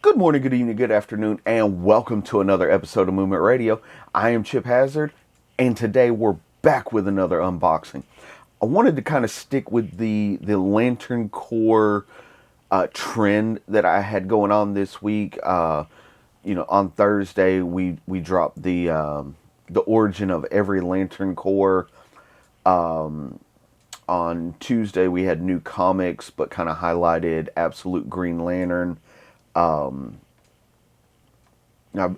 Good morning, good evening, good afternoon, and welcome to another episode of Movement Radio. I am Chip Hazard, and today we're back with another unboxing. I wanted to kind of stick with the lantern core trend that I had going on this week. On Thursday we dropped the origin of every lantern core. On Tuesday we had new comics, but kind of highlighted Absolute Green Lantern. I've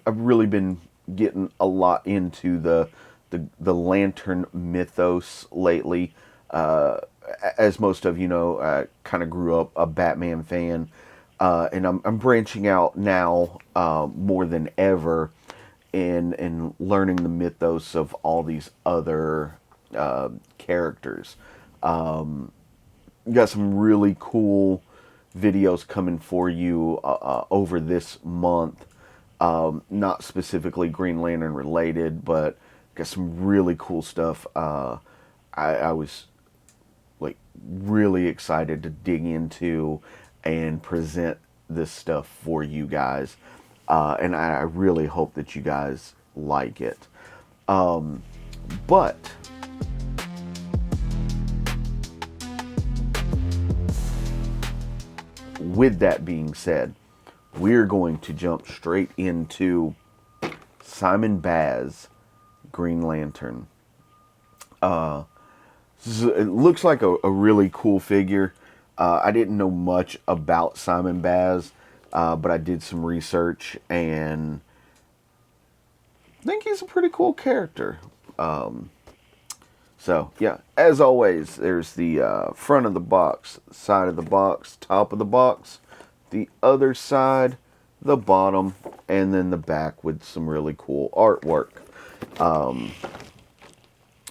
really been getting a lot into the lantern mythos lately. As most of you know, I kind of grew up a Batman fan, and I'm branching out now more than ever in learning the mythos of all these other characters. Got some really cool videos coming for you over this month. Not specifically Green Lantern related, but got some really cool stuff. I was like really excited to dig into and present this stuff for you guys. And I really hope that you guys like it. But with that being said, we're going to jump straight into Simon Baz, Green Lantern. It looks like a really cool figure. I didn't know much about Simon Baz, but I did some research and I think he's a pretty cool character. So, yeah, as always, there's the front of the box, side of the box, top of the box, the other side, the bottom, and then the back with some really cool artwork.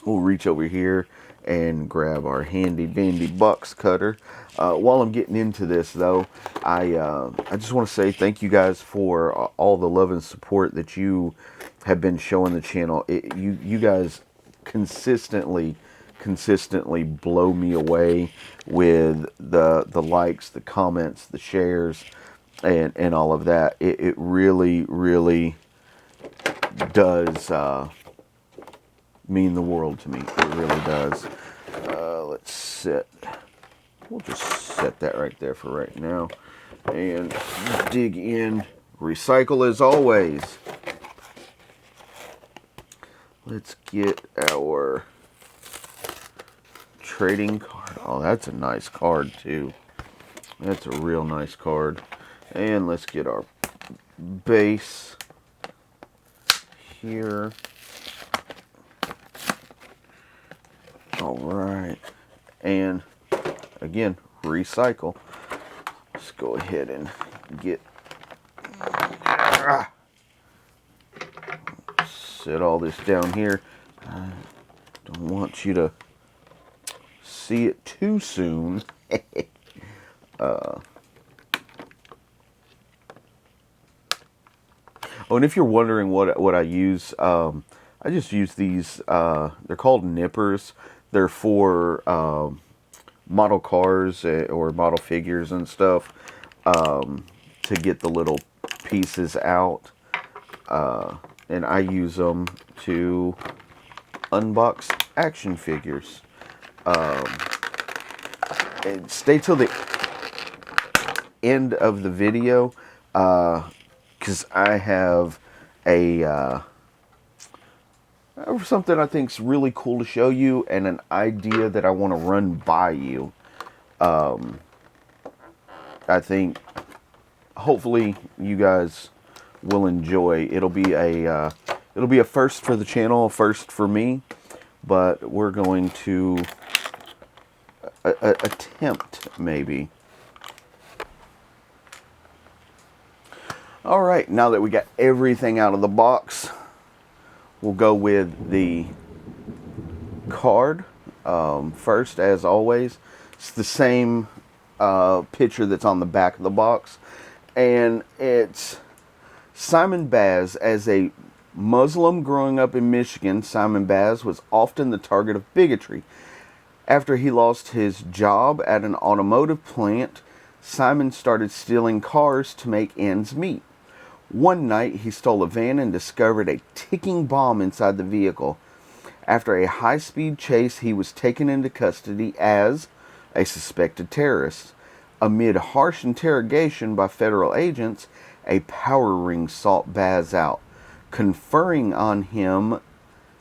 We'll reach over here and grab our handy dandy box cutter. While I'm getting into this, though, I just want to say thank you guys for all the love and support that you have been showing the channel. You guys consistently blow me away with the likes, the comments, the shares, and all of that. It really does mean the world to me. It really does. We'll just set that right there for right now and dig in. Recycle as always. Let's get our trading card. Oh, that's a nice card too. That's a real nice card. And let's get our base here. All right. And again, recycle. Let's go ahead and get set all this down here. I don't want you to see it too soon. Oh, and if you're wondering what I use, I just use these. They're called nippers. They're for model cars or model figures and stuff, to get the little pieces out. And I use them to unbox action figures. And stay till the end of the video, because I have something I think is really cool to show you, and an idea that I want to run by you. I think hopefully you guys will enjoy. It'll be a first for the channel, a first for me, but we're going to attempt maybe. All right, now that we got everything out of the box, we'll go with the card first, as always. It's the same picture that's on the back of the box, and it's Simon Baz. As a Muslim growing up in Michigan, Simon Baz was often the target of bigotry. After he lost his job at an automotive plant, Simon started stealing cars to make ends meet. One night, he stole a van and discovered a ticking bomb inside the vehicle. After a high-speed chase, he was taken into custody as a suspected terrorist. Amid harsh interrogation by federal agents, a power ring sought Baz out, conferring on him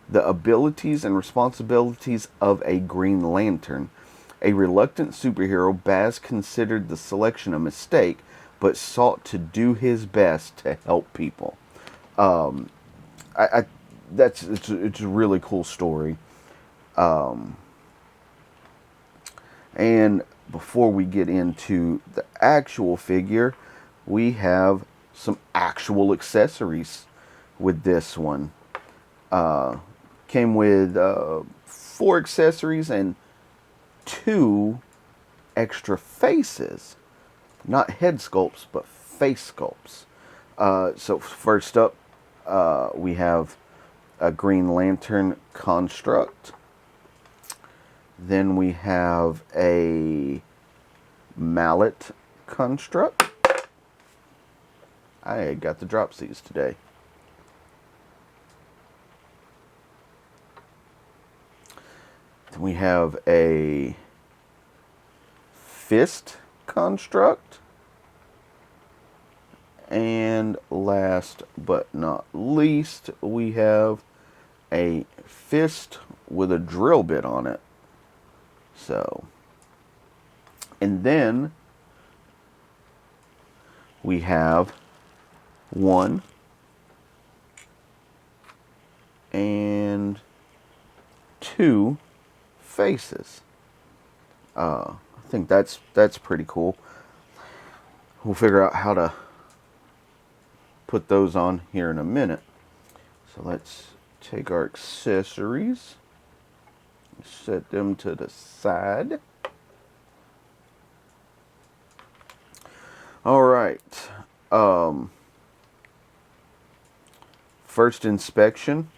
the abilities and responsibilities of a Green Lantern. A reluctant superhero, Baz considered the selection a mistake, but sought to do his best to help people. It's a really cool story. And before we get into the actual figure, we have some actual accessories with this one. Came with 4 accessories and 2 extra faces. Not head sculpts, but face sculpts. So first up, we have a Green Lantern construct. Then we have a mallet construct. I got the drop C's today. Then we have a fist construct. And last but not least, we have a fist with a drill bit on it. So, and then we have 1 and 2 faces. I think that's pretty cool. We'll figure out how to put those on here in a minute. So let's take our accessories, set them to the side. All right. First inspection.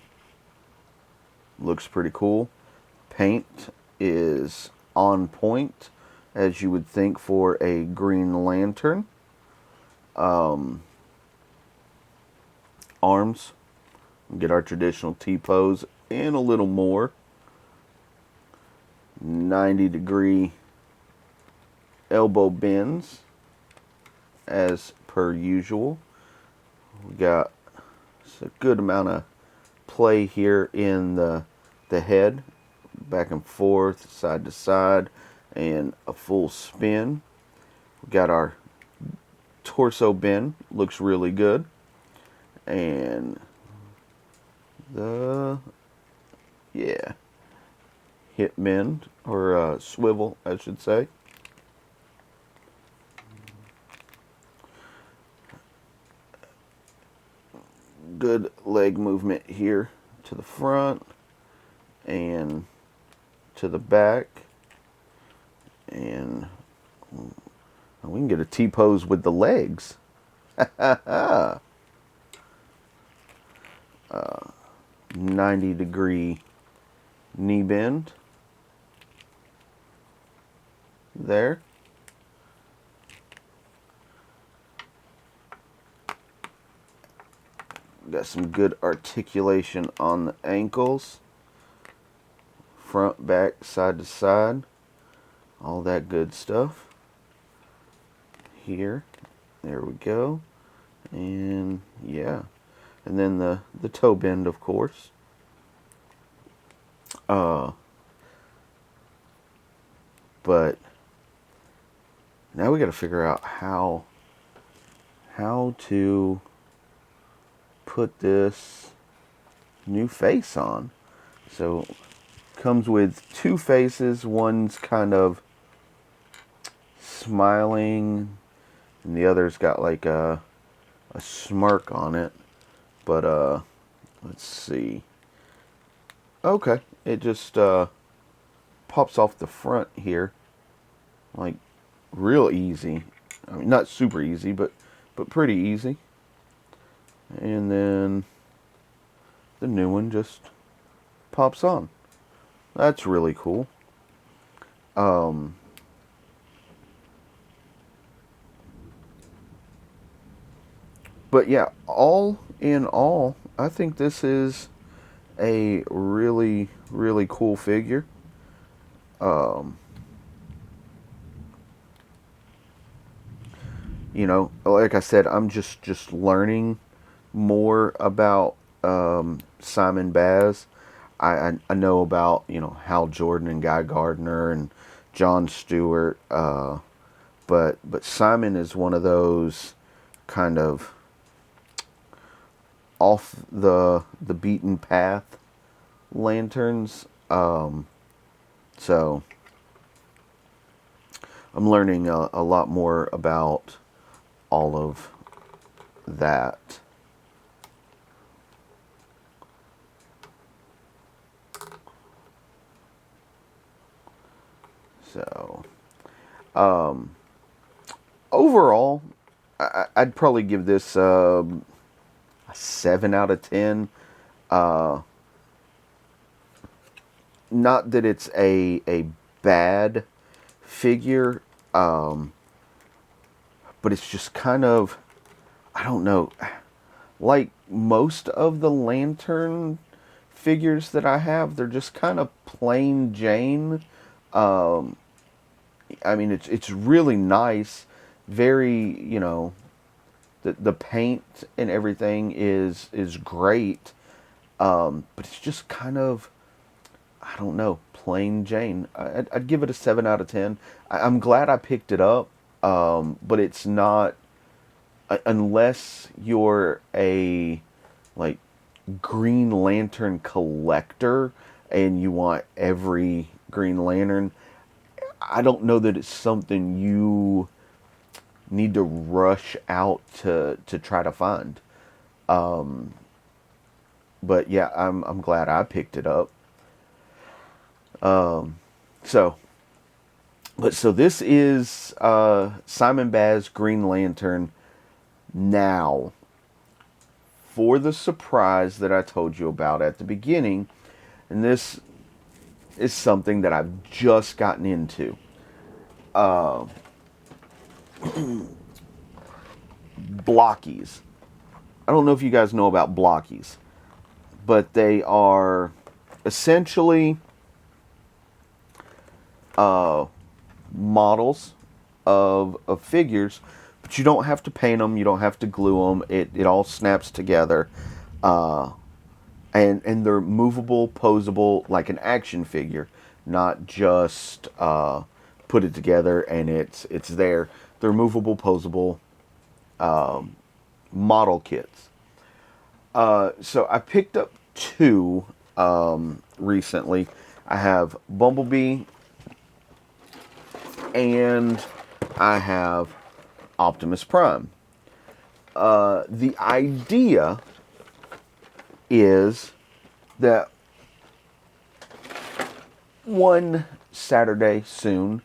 Looks pretty cool. Paint is on point, as you would think for a Green Lantern. Arms. Get our traditional T-pose and a little more. 90-degree elbow bends, as per usual. We got a good amount of play here in the head, back and forth, side to side, and a full spin. We got our torso bend, looks really good, and the hip bend, or swivel, I should say. Good leg movement here to the front and to the back, and we can get a T-pose with the legs. 90-degree knee bend there. Got some good articulation on the ankles, front, back, side to side, all that good stuff. Here, there we go, and yeah, and then the toe bend, of course. But now we got to figure out how to put this new face on. So comes with 2 faces. One's kind of smiling and the other's got like a smirk on it. But let's see. Okay, it just pops off the front here, like real easy. I mean, not super easy, but pretty easy. And then the new one just pops on. That's really cool. But yeah, all in all, I think this is a really, really cool figure. You know, like I said, I'm just learning more about Simon Baz. I know about, you know, Hal Jordan and Guy Gardner and John Stewart, but Simon is one of those kind of off the beaten path lanterns. So I'm learning a lot more about all of that. So, overall, I'd probably give this a 7 out of 10. Not that it's a bad figure, but it's just kind of, I don't know, like most of the lantern figures that I have, they're just kind of plain Jane. I mean, it's really nice, very, you know, the paint and everything is great, but it's just kind of, I don't know, plain Jane. I'd give it a 7 out of 10. I'm glad I picked it up, but it's not, unless you're a, like, Green Lantern collector and you want every Green Lantern, I don't know that it's something you need to rush out to try to find. But yeah, I'm glad I picked it up. So this is Simon Baz Green Lantern. Now, for the surprise that I told you about at the beginning, and this is something that I've just gotten into. Blockies. I don't know if you guys know about blockies, but they are essentially models of figures, but you don't have to paint them, you don't have to glue them. It all snaps together, and they're movable, posable, like an action figure, not just put it together and it's there. They're movable, posable model kits. So I picked up 2 recently. I have Bumblebee and I have Optimus Prime. The idea is that one Saturday soon,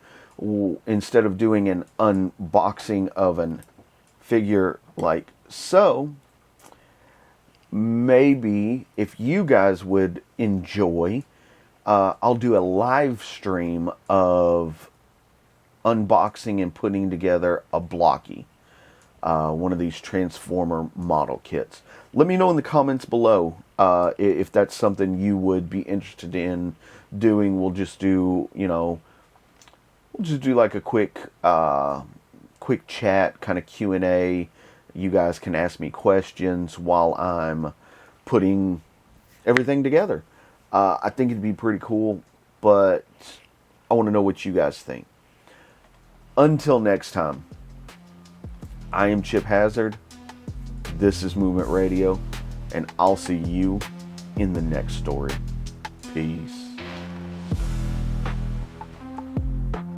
instead of doing an unboxing of an figure like so, maybe if you guys would enjoy, I'll do a live stream of unboxing and putting together a blocky, one of these Transformer model kits. Let me know in the comments below if that's something you would be interested in doing. We'll just do, you know, like a quick chat, kind of Q&A. You guys can ask me questions while I'm putting everything together. I think it'd be pretty cool, but I want to know what you guys think. Until next time, I am Chip Hazard. This is Movement Radio, and I'll see you in the next story. Peace.